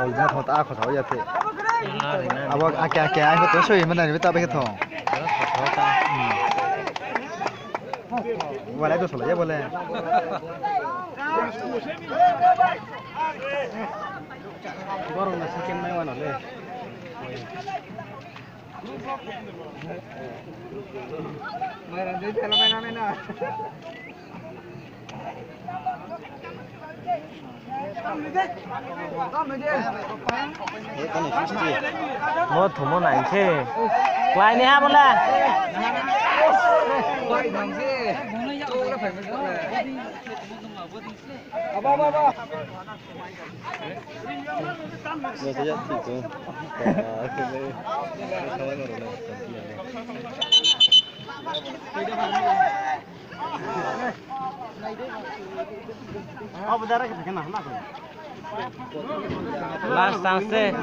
Ina thot a kho thau ya the abo a kya kya ai to soi man ni ta be thong wala to sala ya bole borong na sikem mai wana le mera de chalo mena một thủ môn ảnh thế lại nè một là last chance